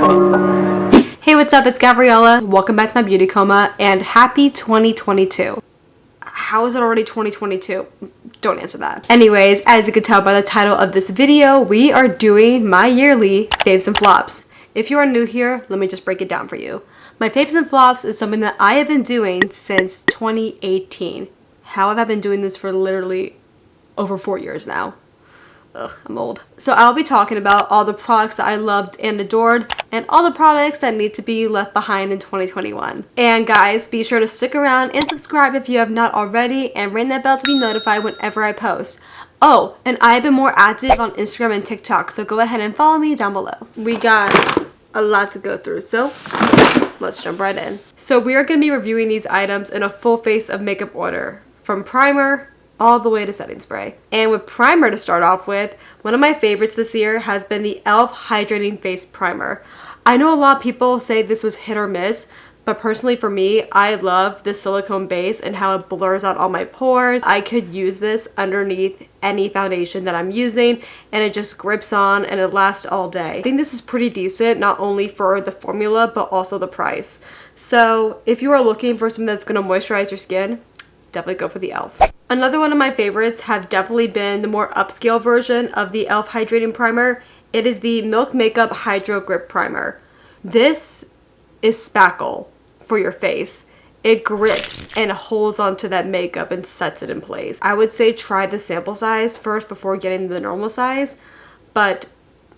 Hey, what's up? It's Gabriella. Welcome back to my beauty coma and happy 2022. How is it already 2022? Don't answer that. Anyways, as you can tell by the title of this video, we are doing my yearly faves and flops. If you are new here, let me just break it down for you. My faves and flops is something that I have been doing since 2018. How have I been doing this for literally over 4 years now? Ugh, I'm old. So I'll be talking about all the products that I loved and adored and all the products that need to be left behind in 2021. And guys, be sure to stick around and subscribe if you have not already and ring that bell to be notified whenever I post. Oh, and I've been more active on Instagram and TikTok, so go ahead and follow me down below. We got a lot to go through, so let's jump right in. So we are going to be reviewing these items in a full face of makeup order, from primer all the way to setting spray. And with primer to start off with, one of my favorites this year has been the E.L.F. Hydrating Face Primer. I know a lot of people say this was hit or miss, but personally for me, I love the silicone base and how it blurs out all my pores. I could use this underneath any foundation that I'm using and it just grips on and it lasts all day. I think this is pretty decent, not only for the formula, but also the price. So if you are looking for something that's gonna moisturize your skin, definitely go for the E.L.F. Another one of my favorites have definitely been the more upscale version of the E.L.F. Hydrating Primer. It is the Milk Makeup Hydro Grip Primer. This is spackle for your face. It grips and holds onto that makeup and sets it in place. I would say try the sample size first before getting the normal size, but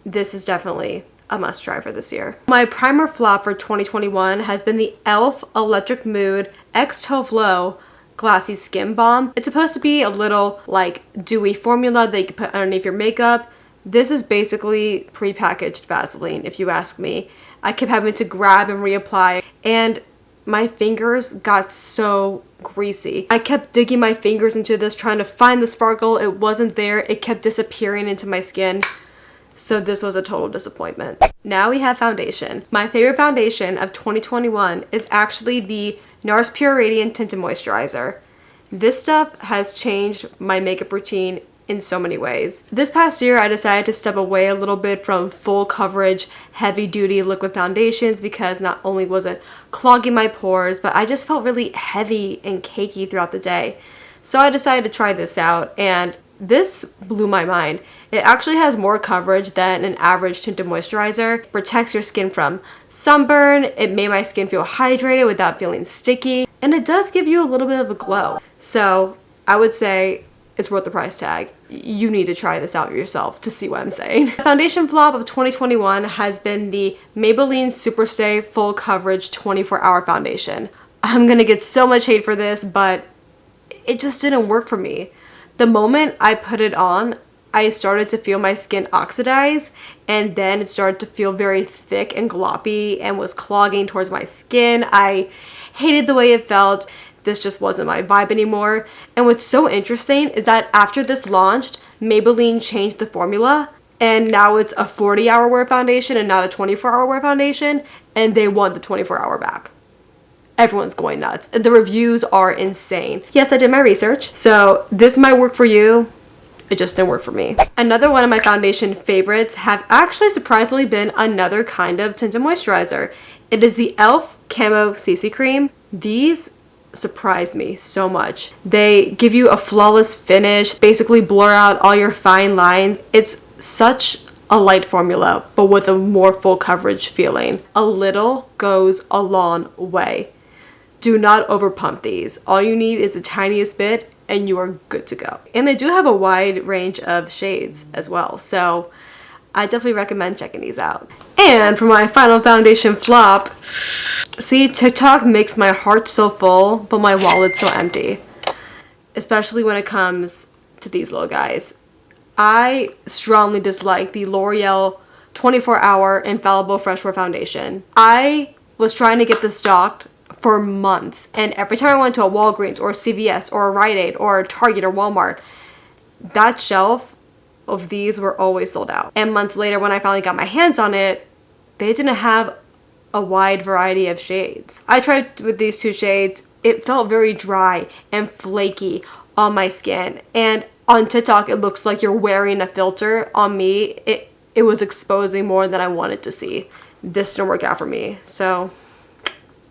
this is definitely a must try for this year. My primer flop for 2021 has been the E.L.F. Electric Mood X TOVE Low Glassy Skin Balm. It's supposed to be a little like dewy formula that you can put underneath your makeup. This is basically pre-packaged Vaseline, if you ask me. I kept having to grab and reapply, and my fingers got so greasy. I kept digging my fingers into this, trying to find the sparkle. It wasn't there. It kept disappearing into my skin. So this was a total disappointment. Now we have foundation. My favorite foundation of 2021 is actually the NARS Pure Radiant Tinted Moisturizer. This stuff has changed my makeup routine in so many ways. This past year, I decided to step away a little bit from full coverage, heavy duty liquid foundations because not only was it clogging my pores, but I just felt really heavy and cakey throughout the day. So I decided to try this out, and this blew my mind. It actually has more coverage than an average tinted moisturizer. It protects your skin from sunburn. It made my skin feel hydrated without feeling sticky. And it does give you a little bit of a glow. So I would say it's worth the price tag. You need to try this out yourself to see what I'm saying. The foundation flop of 2021 has been the Maybelline Superstay Full Coverage 24-Hour Foundation. I'm gonna get so much hate for this, but it just didn't work for me. The moment I put it on, I started to feel my skin oxidize, and then it started to feel very thick and gloppy and was clogging towards my skin. I hated the way it felt. This just wasn't my vibe anymore. And what's so interesting is that after this launched, Maybelline changed the formula, and now it's a 40-hour wear foundation and not a 24-hour wear foundation, and they want the 24-hour back. Everyone's going nuts. The reviews are insane. Yes, I did my research, so this might work for you. It just didn't work for me. Another one of my foundation favorites have actually surprisingly been another kind of tinted moisturizer. It is the E.L.F. Camo CC Cream. These surprised me so much. They give you a flawless finish, basically blur out all your fine lines. It's such a light formula, but with a more full coverage feeling. A little goes a long way. Do not overpump these. All you need is the tiniest bit and you are good to go. And they do have a wide range of shades as well, so I definitely recommend checking these out. And for my final foundation flop, see, TikTok makes my heart so full, but my wallet so empty. Especially when it comes to these little guys. I strongly dislike the L'Oreal 24-Hour Infallible Fresh Wear Foundation. I was trying to get this stocked for months, and every time I went to a Walgreens or a CVS or a Rite Aid or a Target or Walmart, that shelf of these were always sold out. And months later, when I finally got my hands on it, they didn't have a wide variety of shades. I tried with these two shades. It felt very dry and flaky on my skin, and on TikTok it looks like you're wearing a filter. On me, it was exposing more than I wanted to see. this didn't work out for me. So,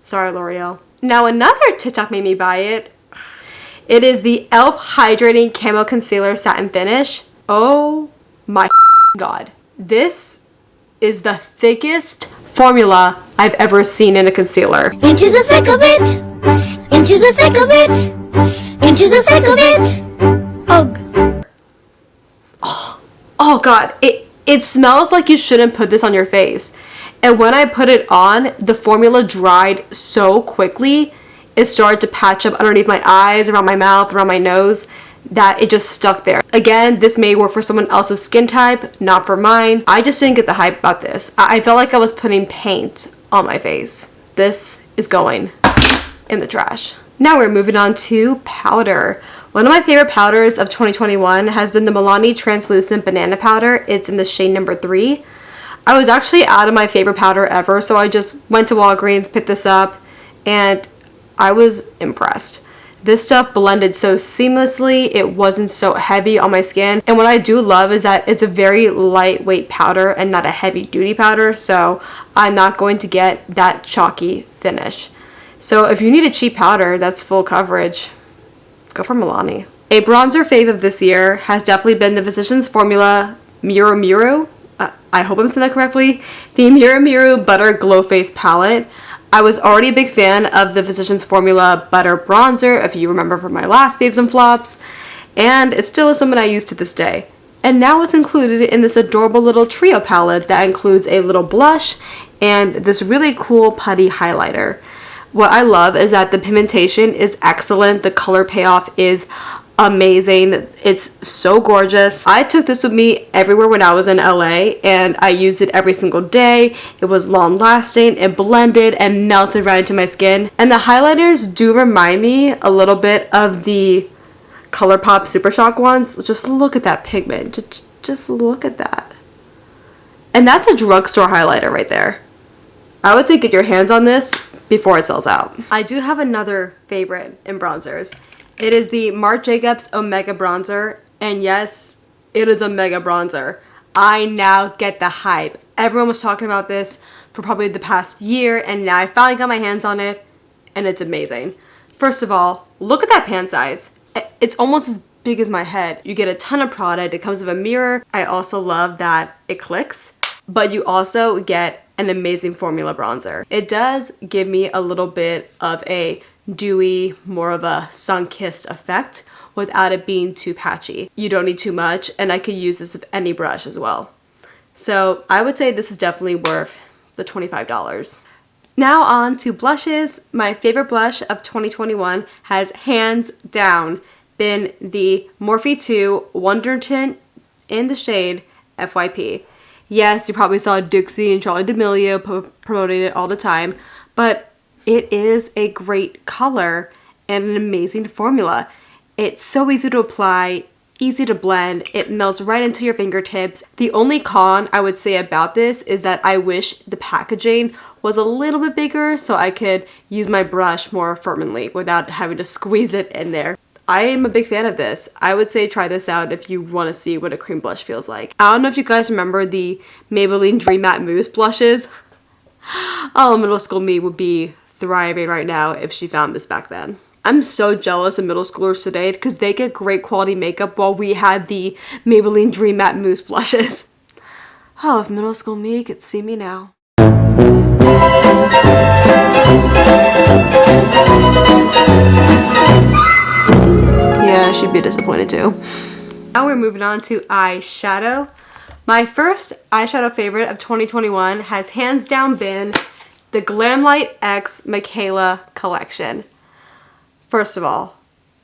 sorry, L'Oreal. Now, another TikTok made me buy it. It is the E.L.F. Hydrating Camo Concealer Satin Finish. Oh my god. This is the thickest formula I've ever seen in a concealer. Into the thick of it! Into the thick of it! Into the thick of it! Ugh. Oh god, it smells like you shouldn't put this on your face. And when I put it on, the formula dried so quickly, it started to patch up underneath my eyes, around my mouth, around my nose, that it just stuck there. Again, this may work for someone else's skin type, not for mine. I just didn't get the hype about this. I felt like I was putting paint on my face. This is going in the trash. Now we're moving on to powder. One of my favorite powders of 2021 has been the Milani Translucent Banana Powder. It's in the shade number 3. I was actually out of my favorite powder ever, so I just went to Walgreens, picked this up, and I was impressed. This stuff blended so seamlessly, it wasn't so heavy on my skin. And what I do love is that it's a very lightweight powder and not a heavy duty powder, so I'm not going to get that chalky finish. So if you need a cheap powder that's full coverage, go for Milani. A bronzer fave of this year has definitely been the Physicians Formula Miru Miru. I hope I'm saying that correctly. The Miru Miru Butter Glow Face Palette. I was already a big fan of the Physicians Formula Butter Bronzer, if you remember from my last Faves and Flops, and it still is something I use to this day. And now it's included in this adorable little trio palette that includes a little blush and this really cool putty highlighter. What I love is that the pigmentation is excellent, the color payoff is amazing. It's so gorgeous. I took this with me everywhere when I was in LA and I used it every single day. It was long lasting, it blended and melted right into my skin. And the highlighters do remind me a little bit of the ColourPop Super Shock ones. Just look at that pigment. Just look at that. And that's a drugstore highlighter right there. I would say get your hands on this before it sells out. I do have another favorite in bronzers. It is the Marc Jacobs Omega Bronzer, and yes, it is a mega bronzer. I now get the hype. Everyone was talking about this for probably the past year, and now I finally got my hands on it, and it's amazing. First of all, look at that pan size. It's almost as big as my head. You get a ton of product. It comes with a mirror. I also love that it clicks, but you also get an amazing formula bronzer. It does give me a little bit of a dewy, more of a sun-kissed effect without it being too patchy. You don't need too much, and I could use this with any brush as well. So I would say this is definitely worth the $25. Now on to blushes. My favorite blush of 2021 has hands down been the Morphe 2 Wonder Tint in the shade FYP. Yes, you probably saw Dixie and Charli D'Amelio promoting it all the time, but it is a great color and an amazing formula. It's so easy to apply, easy to blend, it melts right into your fingertips. The only con I would say about this is that I wish the packaging was a little bit bigger so I could use my brush more firmly without having to squeeze it in there. I am a big fan of this. I would say try this out if you want to see what a cream blush feels like. I don't know if you guys remember the Maybelline Dream Matte Mousse blushes. Oh, middle school me would be thriving right now if she found this back then. I'm so jealous of middle schoolers today because they get great quality makeup while we had the Maybelline Dream Matte Mousse blushes. Oh, if middle school me could see me now. Yeah, she'd be disappointed too. Now we're moving on to eyeshadow. My first eyeshadow favorite of 2021 has hands down been the GLAMLITE X MIKAYLA collection. First of all,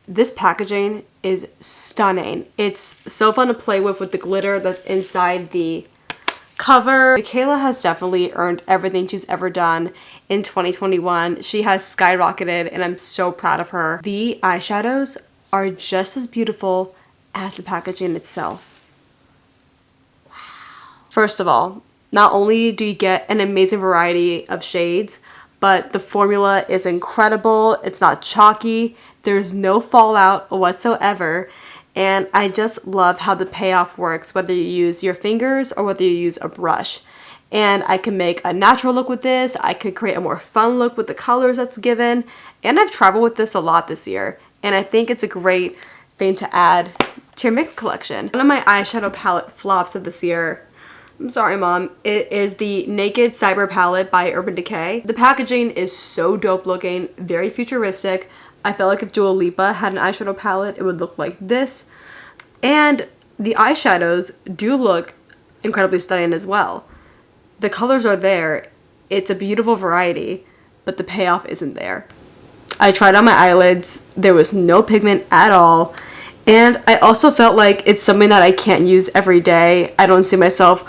this packaging is stunning. It's so fun to play with the glitter that's inside the cover. MIKAYLA has definitely earned everything she's ever done in 2021. She has skyrocketed and I'm so proud of her. The eyeshadows are just as beautiful as the packaging itself. Wow. First of all, not only do you get an amazing variety of shades, but the formula is incredible. It's not chalky. There's no fallout whatsoever. And I just love how the payoff works, whether you use your fingers or whether you use a brush. And I can make a natural look with this. I could create a more fun look with the colors that's given. And I've traveled with this a lot this year. And I think it's a great thing to add to your makeup collection. One of my eyeshadow palette flops of this year, I'm sorry mom, it is the Naked Cyber palette by Urban Decay. The packaging is so dope looking, very futuristic. I felt like if Dua Lipa had an eyeshadow palette, it would look like this. And the eyeshadows do look incredibly stunning as well. The colors are there, it's a beautiful variety, but the payoff isn't there. I tried on my eyelids, there was no pigment at all, and I also felt like it's something that I can't use every day. I don't see myself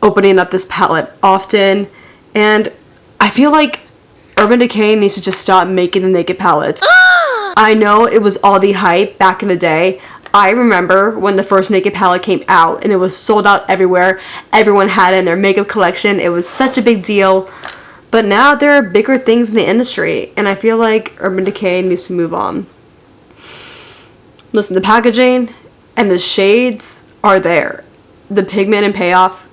opening up this palette often, and I feel like Urban Decay needs to just stop making the Naked palettes. I know it was all the hype back in the day. I remember when the first Naked palette came out and it was sold out everywhere. Everyone had it in their makeup collection. It was such a big deal. But now there are bigger things in the industry and I feel like Urban Decay needs to move on. Listen, the packaging and the shades are there. The pigment and payoff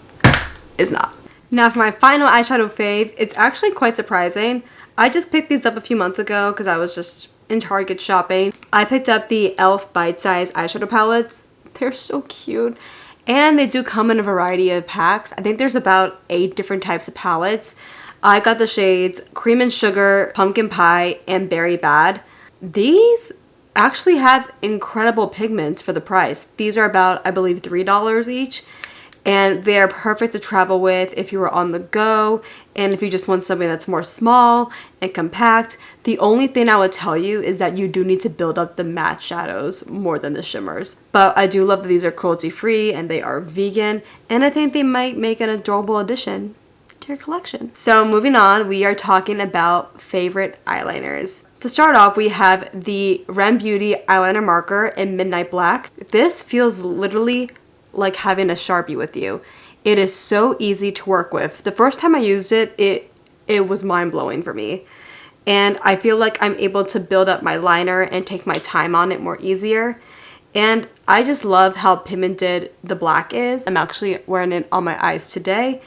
is not. Now for my final eyeshadow fave, it's actually quite surprising. I just picked these up a few months ago because I was just in Target shopping. I picked up the E.L.F. bite-size eyeshadow palettes. They're so cute. And they do come in a variety of packs. I think there's about 8 different types of palettes. I got the shades Cream and Sugar, Pumpkin Pie, and Berry Bad. These actually have incredible pigments for the price. These are about, I believe, $3 each. And they are perfect to travel with if you are on the go and if you just want something that's more small and compact. The only thing I would tell you is that you do need to build up the matte shadows more than the shimmers. But I do love that these are cruelty free and they are vegan, and I think they might make an adorable addition to your collection. So moving on, we are talking about favorite eyeliners. To start off, we have the R.E.M Beauty eyeliner marker in Midnight Black. This feels literally like having a Sharpie with you. It is so easy to work with. The first time I used it, it was mind-blowing for me. And I feel like I'm able to build up my liner and take my time on it more easier. And I just love how pigmented the black is. I'm actually wearing it on my eyes today.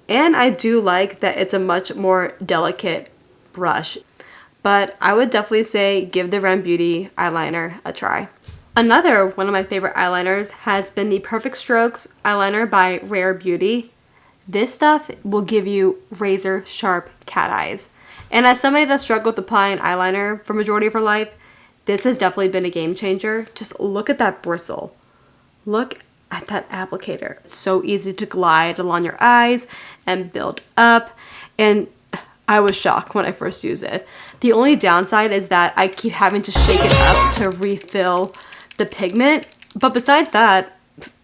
And I do like that it's a much more delicate brush. But I would definitely say give the R.E.M Beauty eyeliner a try. Another one of my favorite eyeliners has been the Perfect Strokes eyeliner by Rare Beauty. This stuff will give you razor sharp cat eyes. And as somebody that struggled with applying eyeliner for majority of her life, this has definitely been a game changer. Just look at that bristle. Look at that applicator. It's so easy to glide along your eyes and build up. And I was shocked when I first used it. The only downside is that I keep having to shake it up to refill the pigment, but besides that,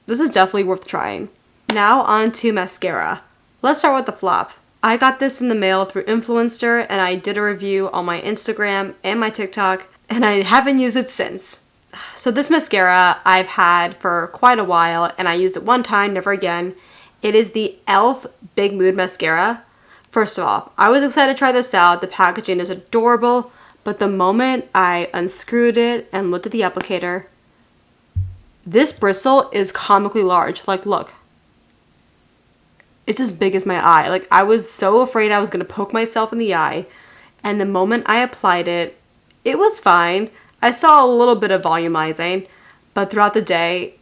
this is definitely worth trying. Now on to mascara. Let's start with the flop. I got this in the mail through Influencer and I did a review on my Instagram and my TikTok, and I haven't used it since. So this mascara I've had for quite a while and I used it one time, never again. It is the E.L.F. Big Mood Mascara. First of all, I was excited to try this out. The packaging is adorable, but the moment I unscrewed it and looked at the applicator, this bristle is comically large. Like, look. It's as big as my eye. Like, I was so afraid I was going to poke myself in the eye. And the moment I applied it, it was fine. I saw a little bit of volumizing, but throughout the day,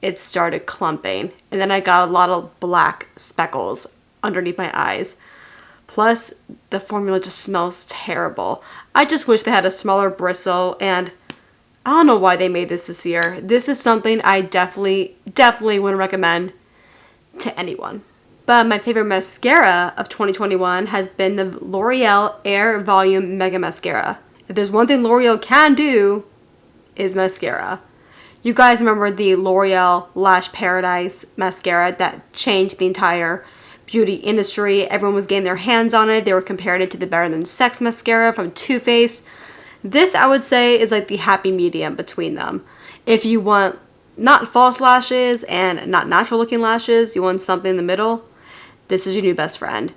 it started clumping. And then I got a lot of black speckles underneath my eyes. Plus, the formula just smells terrible. I just wish they had a smaller bristle, and I don't know why they made this year. This is something I definitely wouldn't recommend to anyone. But my favorite mascara of 2021 has been the L'Oreal Air Volume Mega Mascara. If there's one thing L'Oreal can do, is mascara. You guys remember the L'Oreal Lash Paradise mascara that changed the entire beauty industry? Everyone was getting their hands on it. They were comparing it to the Better Than Sex mascara from Too Faced. This, I would say, is like the happy medium between them. If you want not false lashes and not natural looking lashes, you want something in the middle, this is your new best friend.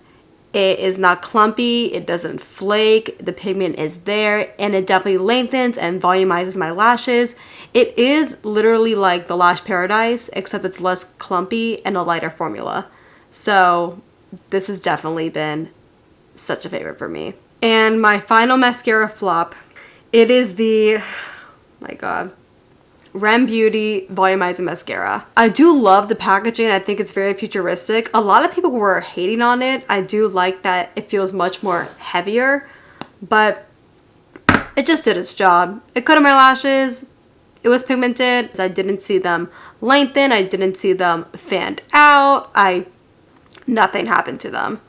It is not clumpy, it doesn't flake, the pigment is there, and it definitely lengthens and volumizes my lashes. It is literally like the Lash Paradise, except it's less clumpy and a lighter formula. So this has definitely been such a favorite for me. And my final mascara flop, it is the, oh my god, R.E.M Beauty Volumizing Mascara. I do love the packaging. I think it's very futuristic. A lot of people were hating on it. I do like that it feels much more heavier, but it just did its job. It coated my lashes. It was pigmented. I didn't see them lengthen. I didn't see them fanned out. Nothing happened to them.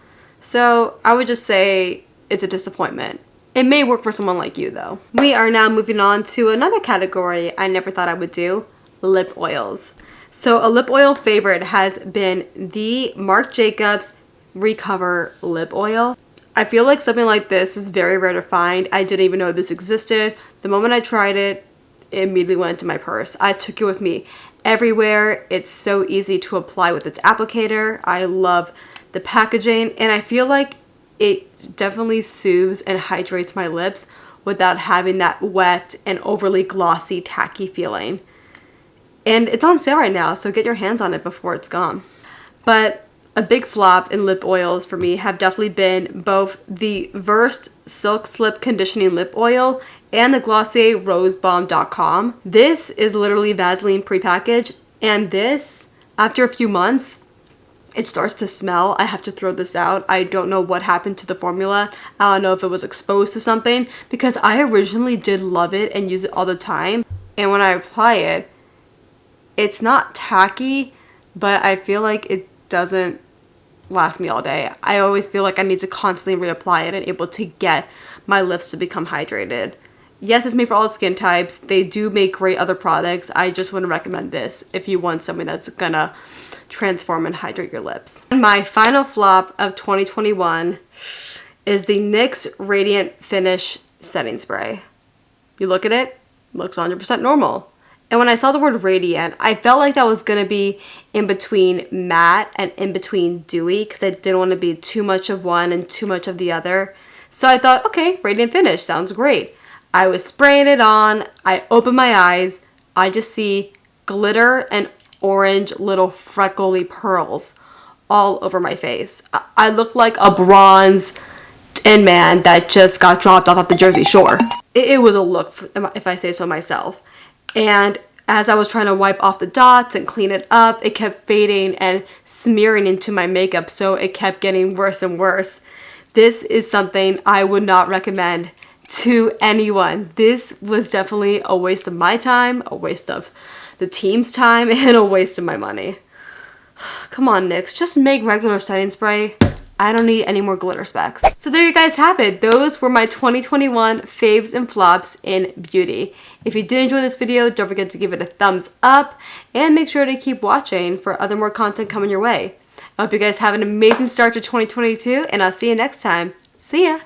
So I would just say it's a disappointment. It may work for someone like you though. We are now moving on to another category I never thought I would do, lip oils. So a lip oil favorite has been the Marc Jacobs Recover Lip Oil. I feel like something like this is very rare to find. I didn't even know this existed. The moment I tried it, it immediately went into my purse. I took it with me everywhere. It's so easy to apply with its applicator. I love the packaging, and I feel like it definitely soothes and hydrates my lips without having that wet and overly glossy, tacky feeling. And it's on sale right now, so get your hands on it before it's gone. But a big flop in lip oils for me have definitely been both the Versed Silk Slip Conditioning Lip Oil and the Glossier RoseBalm.com. This is literally Vaseline prepackaged, and this, after a few months, it starts to smell. I have to throw this out. I don't know what happened to the formula. I don't know if it was exposed to something, because I originally did love it and use it all the time. And when I apply it, it's not tacky, but I feel like it doesn't last me all day. I always feel like I need to constantly reapply it and able to get my lips to become hydrated. Yes, it's made for all skin types. They do make great other products. I just wouldn't recommend this if you want something that's gonna transform and hydrate your lips. And my final flop of 2021 is the NYX Radiant Finish Setting Spray. You look at it, looks 100% normal. And when I saw the word radiant, I felt like that was going to be in between matte and in between dewy, because I didn't want to be too much of one and too much of the other. So I thought, okay, radiant finish sounds great. I was spraying it on, I opened my eyes, I just see glitter and orange little freckly pearls all over my face. I look like a bronze tin man that just got dropped off at the Jersey Shore. It was a look, if I say so myself. And as I was trying to wipe off the dots and clean it up, it kept fading and smearing into my makeup, so it kept getting worse and worse. This is something I would not recommend to anyone. This was definitely a waste of my time, a waste of the team's time, and a waste of my money. Come on, NYX, just make regular setting spray. I don't need any more glitter specks. So there you guys have it. Those were my 2021 faves and flops in beauty. If you did enjoy this video, don't forget to give it a thumbs up and make sure to keep watching for other more content coming your way. I hope you guys have an amazing start to 2022, and I'll see you next time. See ya!